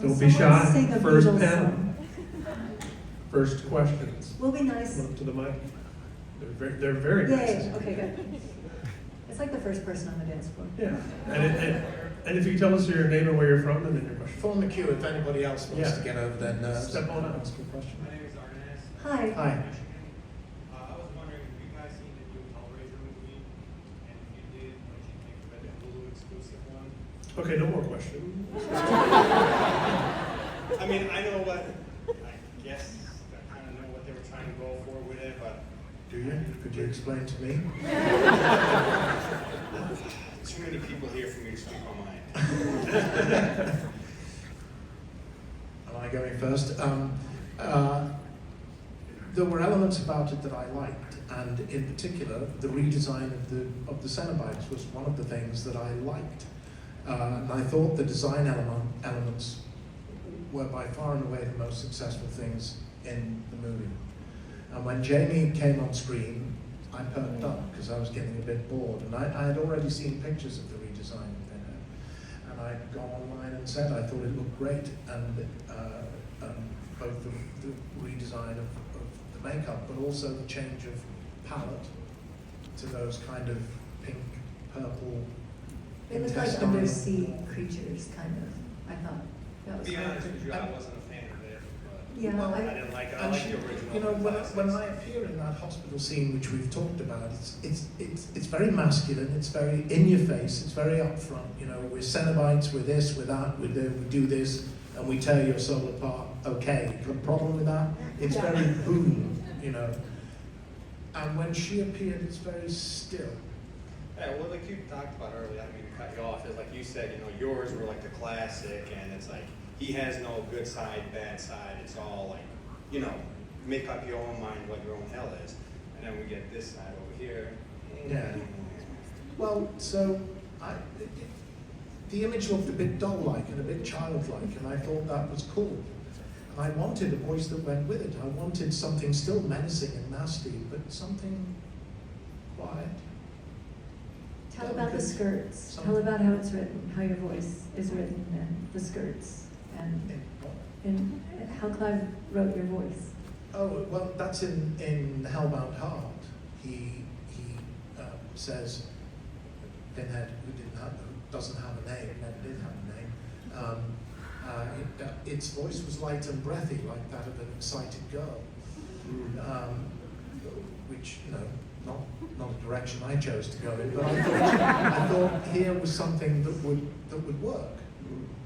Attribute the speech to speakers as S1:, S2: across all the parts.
S1: Don't be shy.
S2: Sing a
S1: First
S2: Beatles
S1: panel.
S2: song.
S1: First questions.
S2: We'll be nice.
S1: Come up to the mic. They're very nice.
S2: Yay, okay, good. It's like the first person on the dance floor.
S1: Yeah. And if you tell us your name and where you're from, and then your question.
S3: Form the queue if anybody else wants
S1: Yeah.
S3: to get over their nerves.
S1: Step on up, ask a question.
S4: My name is Arnaz.
S2: Hi.
S1: Hi.
S4: I was wondering, have you guys seen the new Hellraiser movie? And if you did, what did you think of the Hulu exclusive one?
S1: Okay, no more questions.
S4: I mean, I know what, I guess, I kind of know what they were trying to go for with it, but
S3: Do you? Could you explain to me?
S4: too many people here for me to speak my mind.
S3: Am I going first? There were elements about it that I liked, and in particular, the redesign of the Cenobites was one of the things that I liked. And I thought the design elements were by far and away the most successful things in the movie. And when Jamie came on screen, I perked up because I was getting a bit bored, and I had already seen pictures of the redesign of it, and I'd gone online and said I thought it looked great, and both the redesign of the makeup, but also the change of palette to those kind of pink, purple,
S2: They look like
S3: intestinal-
S2: undersea creatures, kind of. I thought that
S4: To
S2: was
S4: be
S2: kind
S4: honest
S2: of.
S4: with you, I wasn't a fan of it, but
S2: Yeah,
S3: Well,
S4: I didn't like it. I
S3: And
S4: like
S3: she-
S4: the original.
S3: You know, when I
S4: classics.
S3: appear in that hospital scene, which we've talked about, it's very masculine. It's very in your face. It's very upfront. You know, we're Cenobites. We're this. We're that. We do this, and we tear your soul apart. Okay, got a problem with that? It's
S2: Yeah.
S3: very boom. You know, and when she appeared, it's very still.
S4: Yeah, well, like you talked about earlier, I mean, to cut you off, is like you said, you know, yours were like the classic, and it's like, he has no good side, bad side, it's all like, you know, make up your own mind what your own hell is. And then we get this side over here.
S3: Yeah. Well, so the image looked a bit doll-like and a bit childlike, and I thought that was cool. And I wanted a voice that went with it. I wanted something still menacing and nasty, but something quiet.
S2: Tell about the skirts. Tell about how it's written, how your voice is written, and the skirts, and how Clive wrote your voice.
S3: Oh, well, that's in Hellbound Heart. He says, Pinhead, who doesn't have a name, never did have a name, its voice was light and breathy, like that of an excited girl, which, you know, not a direction I chose to go in, but I thought here was something that would work.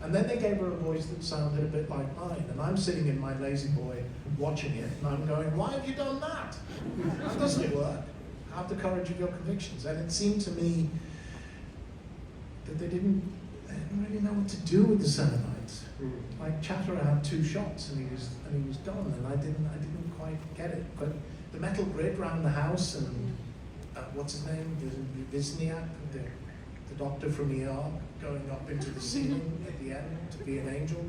S3: And then they gave her a voice that sounded a bit like mine, and I'm sitting in my lazy boy watching it, and I'm going, why have you done that? That doesn't work. Have the courage of your convictions. And it seemed to me that they didn't really know what to do with the Cenobites. Like Chatterer had 2 shots, and he was done, and I didn't quite get it. But the metal grid around the house, and what's his name, Wisniak, the doctor from ER, going up into the ceiling at the end to be an angel.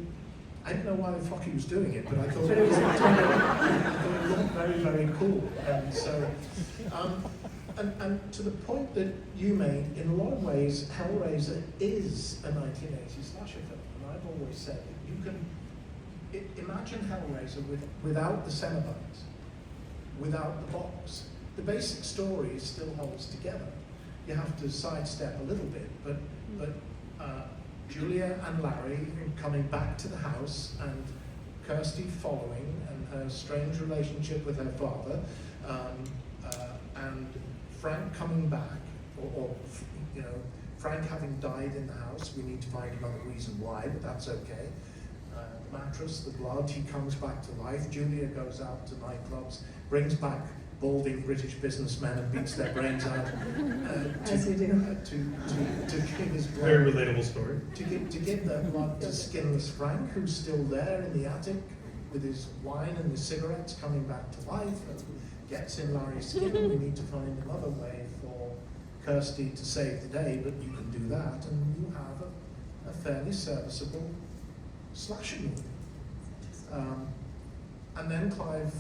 S3: I didn't know why the fuck he was doing it, but I thought it looked very, very cool. And so, and to the point that you made, in a lot of ways, Hellraiser is a 1980s slasher film. And I've always said that you can imagine Hellraiser without the Cenobites, without the box. The basic story still holds together. You have to sidestep a little bit, but Julia and Larry coming back to the house, and Kirsty following, and her strange relationship with her father, and Frank coming back, or you know, Frank having died in the house. We need to find another reason why, but that's okay. The mattress, the blood, he comes back to life. Julia goes out to nightclubs, brings back balding British businessmen and beats their brains out
S2: As you do.
S3: to give his blood.
S1: Very relatable story.
S3: To give their blood to skinless Frank, who's still there in the attic with his wine and his cigarettes, coming back to life, and gets in Larry's skin. And we need to find another way for Kirsty to save the day, but you can do that, and you have a fairly serviceable slasher movie. And then Clive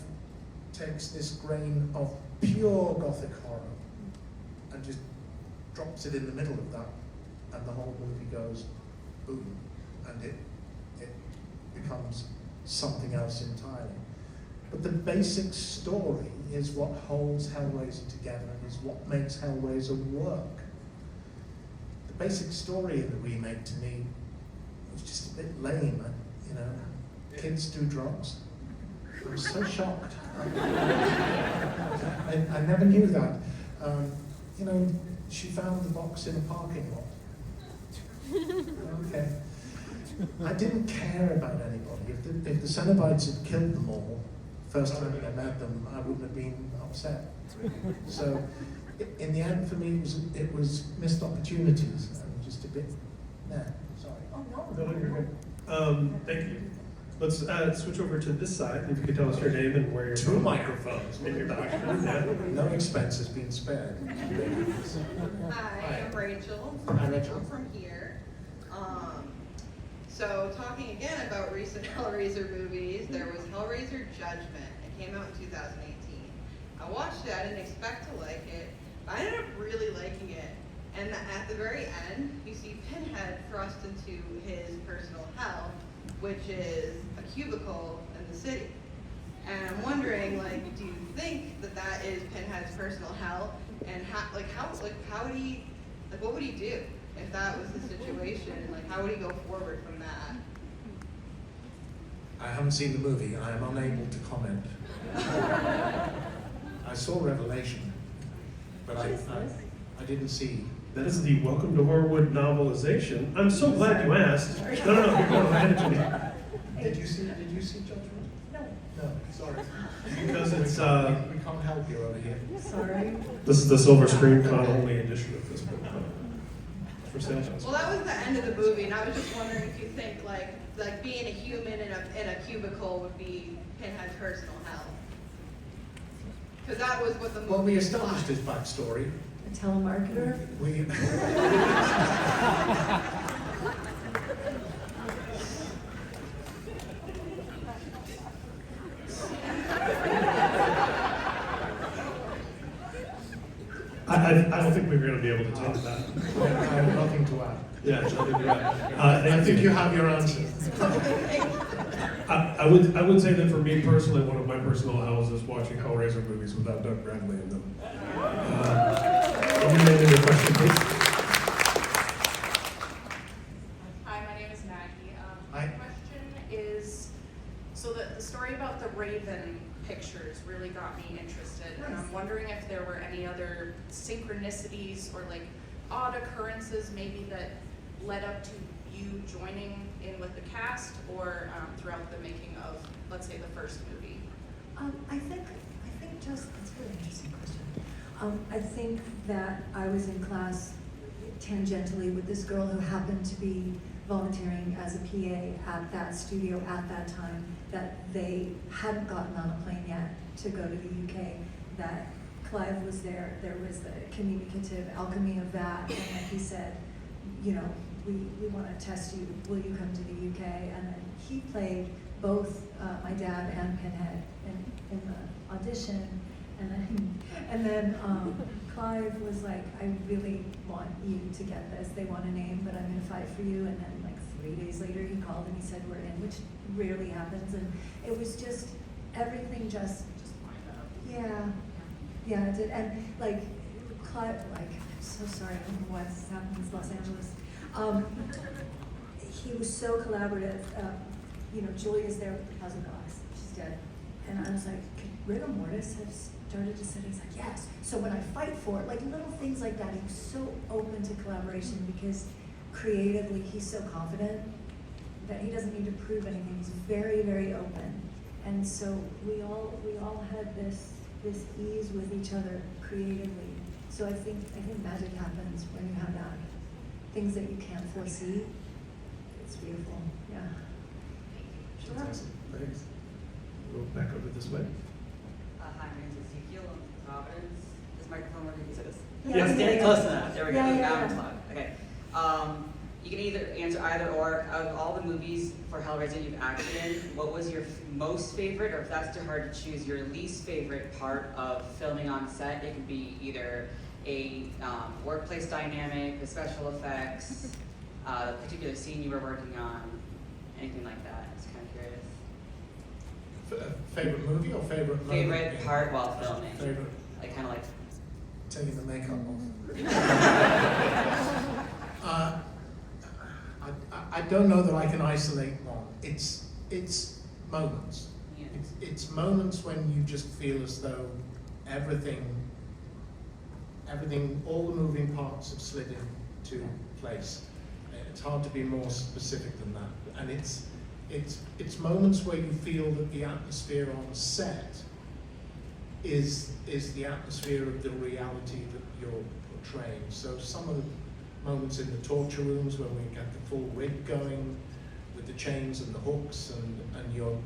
S3: takes this grain of pure gothic horror and just drops it in the middle of that, and the whole movie goes boom, and it becomes something else entirely. But the basic story is what holds Hellraiser together and is what makes Hellraiser work. The basic story in the remake to me was just a bit lame, you know. Kids do drugs. I was so shocked. I never knew that. You know, she found the box in a parking lot. Okay. I didn't care about anybody. If the Cenobites had killed them all, first time I met them, I wouldn't have been upset. So, in the end, for me, it was missed opportunities. I'm just a bit, sorry.
S2: Oh, no.
S1: No, you're good. Thank you. Let's switch over to this side. If you could tell us your name and where you're
S3: Two
S1: from.
S3: microphones.
S1: And your background. Yeah.
S3: No expense has been spared.
S5: Hi, I'm Rachel.
S3: Hi, Rachel.
S5: I'm from here. So talking again about recent Hellraiser movies, there was Hellraiser Judgment. It came out in 2018. I watched it, I didn't expect to like it, but I ended up really liking it. And at the very end, you see Pinhead thrust into his personal hell, which is a cubicle in the city. And I'm wondering, like, do you think that that is Pinhead's personal hell? And how would he, like, what would he do if that was the situation? Like, how would he go forward from that?
S3: I haven't seen the movie. I am unable to comment. I saw Revelation, but I didn't see.
S1: That is the Welcome to Horrorwood novelization. I'm so glad you asked. No, you're going to hand it to me.
S3: Did you see Judgment?
S2: No.
S3: No, sorry.
S1: Because it's,
S3: we can't help you over here.
S2: Sorry.
S1: this is the Silver Screen Con only edition of this book. For sale.
S5: Well, that was the end of the movie, and I was just wondering if you think, like being a human in a cubicle would be Pinhead's personal hell. Because that was what the movie
S3: Well, we
S5: was
S3: established
S5: like.
S3: his backstory.
S2: A telemarketer?
S3: We.
S1: I don't think we're going to be able to top that.
S3: I have nothing to add.
S1: Yeah, nothing to add.
S3: I think you have your answer.
S1: I would say that for me personally, one of my personal hells is watching Hellraiser movies without Doug Bradley in them. Can you name your question, please?
S6: Hi, my name is Maggie.
S3: Hi.
S6: My question is, so the story about the Raven pictures really got me interested, and I'm wondering if there were any other synchronicities or like odd occurrences maybe that led up to you joining in with the cast or throughout the making of, let's say, the first movie.
S2: I think just, that's a really interesting question. I think that I was in class tangentially with this girl who happened to be volunteering as a PA at that studio at that time, that they hadn't gotten on a plane yet to go to the UK, that Clive was there, there was the communicative alchemy of that, and like he said, you know, we want to test you, will you come to the UK? And then he played both my dad and Pinhead in the audition, and then Clive was like, I really want you to get this, they want a name, but I'm going to fight for you, and then like 3 days later he called and he said we're in, which rarely happens, and it was just, everything just yeah, it did, and like, Clive, like, I'm so sorry, I don't know why this is happening in Los Angeles. He was so collaborative. You know, Julia's there with the puzzle box. She's dead. And I was like, could rigor mortis have started to sit? He's like, yes. So when I fight for it, like little things like that, he was so open to collaboration because creatively he's so confident that he doesn't need to prove anything. He's very, very open. And so we all had this ease with each other creatively. So I think magic happens when you have that. Things that you can't foresee. It's beautiful. Yeah. Sure.
S1: Thanks. We'll back over this way.
S7: Hi, my name is Ezekiel. I'm from Providence. Is microphone working? Is it?
S2: Yeah,
S7: Yes,
S2: yeah,
S7: getting
S2: yeah.
S7: close enough. There we go.
S2: Yeah, yeah,
S7: Now
S2: yeah.
S7: it's loud. Okay. You can either answer either or. Of all the movies for Hellraiser you've acted in, what was your most favorite, or if that's too hard to choose, your least favorite part of filming on set? It could be either a workplace dynamic, the special effects, the particular scene you were working on, anything like that. I was kind of curious.
S3: Favorite movie or favorite moment?
S7: Favorite part while filming?
S3: Favorite
S7: Like kind of like.
S3: taking the makeup off. I don't know that I can isolate one. It's moments.
S7: Yeah.
S3: It's moments when you just feel as though everything, all the moving parts have slid into place. It's hard to be more specific than that. And it's moments where you feel that the atmosphere on set is the atmosphere of the reality that you're portraying. So some of the moments in the torture rooms when we get the full rig going with the chains and the hooks, and you're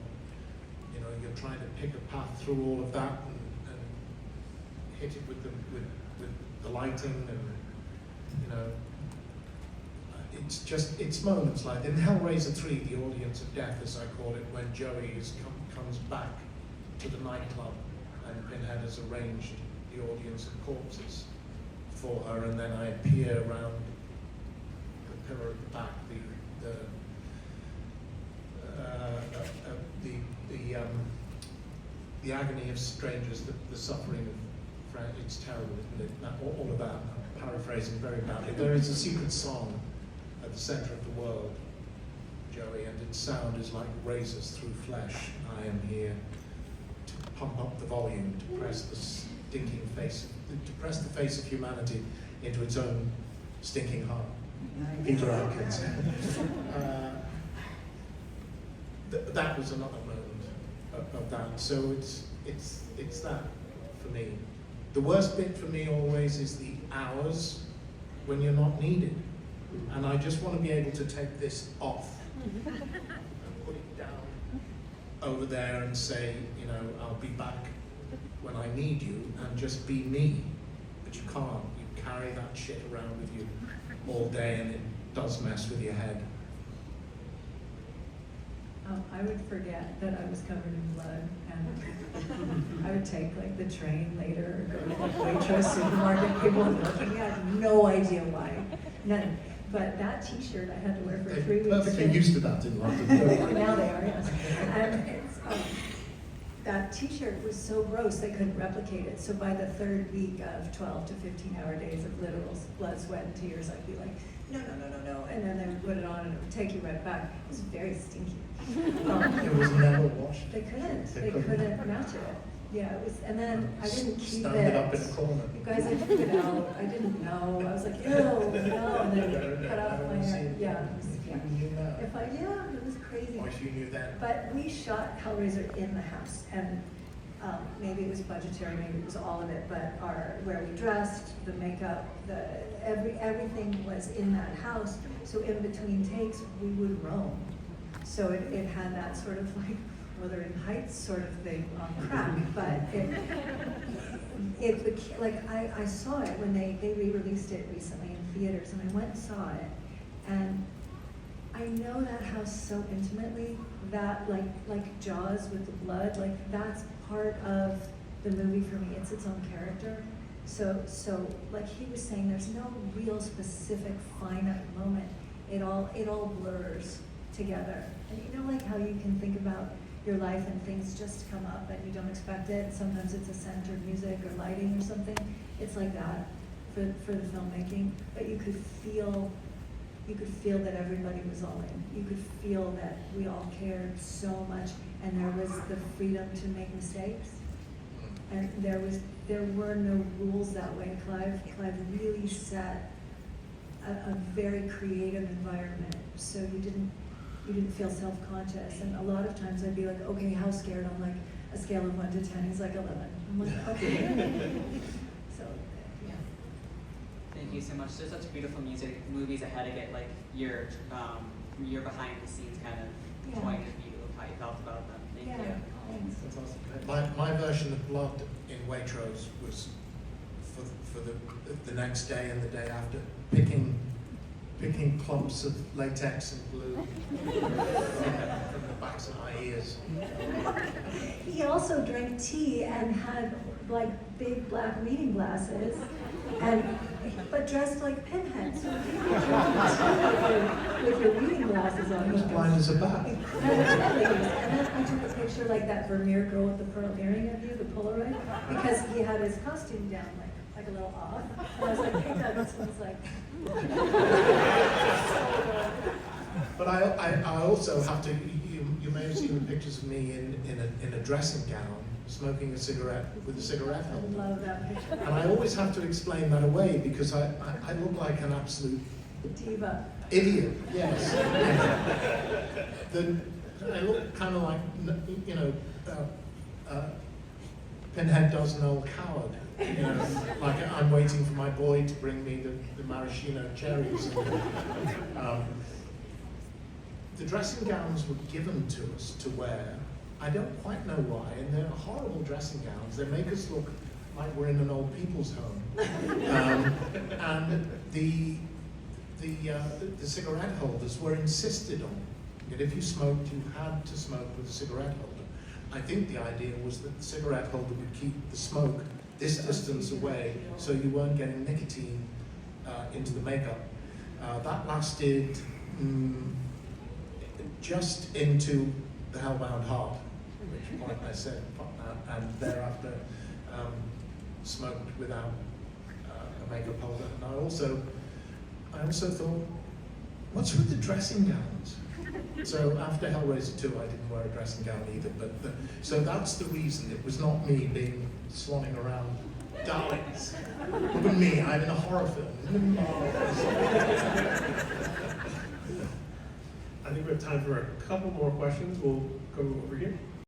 S3: trying to pick a path through all of that and hit it with the lighting, and it's moments like in Hellraiser 3, the audience of death, as I call it, when Joey comes back to the nightclub and Pinhead has arranged the audience of corpses for her, and then I appear around the pillar at the back, the agony of strangers, the suffering of it's terrible, isn't it? All of that, I'm paraphrasing very badly. There is a secret song at the center of the world, Joey, and its sound is like razors through flesh. I am here to pump up the volume, to press the stinking face, to press the face of humanity into its own stinking heart. Peter Atkins. That was another moment of that. So it's that for me. The worst bit for me always is the hours when you're not needed, and I just want to be able to take this off and put it down over there and say, I'll be back when I need you, and just be me. But you can't. You carry that shit around with you all day, and it does mess with your head.
S2: I would forget that I was covered in blood, and I would take like the train later, or go to like Waitrose supermarket. People would look at me. I had no idea why, none. But that T-shirt I had to wear for 3 weeks.
S3: Perfectly used to that in London.
S2: Now they are, yes. And that T-shirt was so gross they couldn't replicate it. So by the third week of 12 to 15-hour days of literal blood, sweat, and tears, I'd be like, no, and then they would put it on and it would take you right back. It was very stinky.
S3: It was never washed.
S2: They couldn't match it. Yeah, it was, and then I didn't keep
S3: Stand
S2: it.
S3: it up in a corner.
S2: You guys, I took it out. I didn't know. I was like, ew, no, and then cut off my hair. Yeah, it was,
S3: If you knew now.
S2: it was crazy.
S3: Wish you knew then.
S2: But we shot Hellraiser in the house, and maybe it was budgetary, maybe it was all of it, but where we dressed, the makeup, everything was in that house. So in between takes, we would roam. So it had that sort of like Wuthering Heights sort of thing on crack, but I saw it when they re-released it recently in theaters, and I went and saw it, and I know that house so intimately that like Jaws with the blood, like that's part of the movie for me. It's its own character. So like he was saying, there's no real specific finite moment. It all blurs together. And like how you can think about your life and things just come up and you don't expect it. Sometimes it's a scent or music or lighting or something. It's like that for the filmmaking. But you could feel that everybody was all in. You could feel that we all cared so much, and there was the freedom to make mistakes. And there were no rules that way. Clive really set a very creative environment, so you didn't feel self-conscious. And a lot of times I'd be like, okay, how scared? On like a scale of 1 to 10, he's like 11. I'm like, okay. So, yeah.
S7: Thank you so much. There's such beautiful movies ahead of it, like your behind the scenes kind of point of view of how you felt about them. Thank you.
S2: Thanks.
S3: That's awesome. My version of Blood in Waitrose was for the next day and the day after, picking clumps of latex and glue from the backs of my ears.
S2: He also drank tea and had like big black reading glasses, and but dressed like Pinhead, so with your reading glasses on.
S3: As blind as a bat.
S2: And then I took a picture like that Vermeer girl with the pearl earring of you, the Polaroid, because he had his costume down like a little off. And I was like, hey Doug, this one's like.
S3: But I also have to, you may have seen pictures of me in a dressing gown, smoking a cigarette with a cigarette
S2: I
S3: holder.
S2: love that picture.
S3: And I always have to explain that away because I look like an absolute
S2: Diva.
S3: idiot, yes. I look kind of like, you know, Pinhead does an old coward. You know, like I'm waiting for my boy to bring me the maraschino cherries. The dressing gowns were given to us to wear. I don't quite know why, and they're horrible dressing gowns. They make us look like we're in an old people's home. And the cigarette holders were insisted on. That if you smoked, you had to smoke with a cigarette holder. I think the idea was that the cigarette holder would keep the smoke this distance away, so you weren't getting nicotine into the makeup. That lasted just into the Hellbound Heart, at which point I said, fuck that, and thereafter smoked without a makeup holder. And I also thought, what's with the dressing gowns? So after Hellraiser 2, I didn't wear a dressing gown either, so that's the reason. It was not me being swanning around. Darlings. Look at me, I'm in a horror film.
S1: I think we have time for a couple more questions. We'll go over here.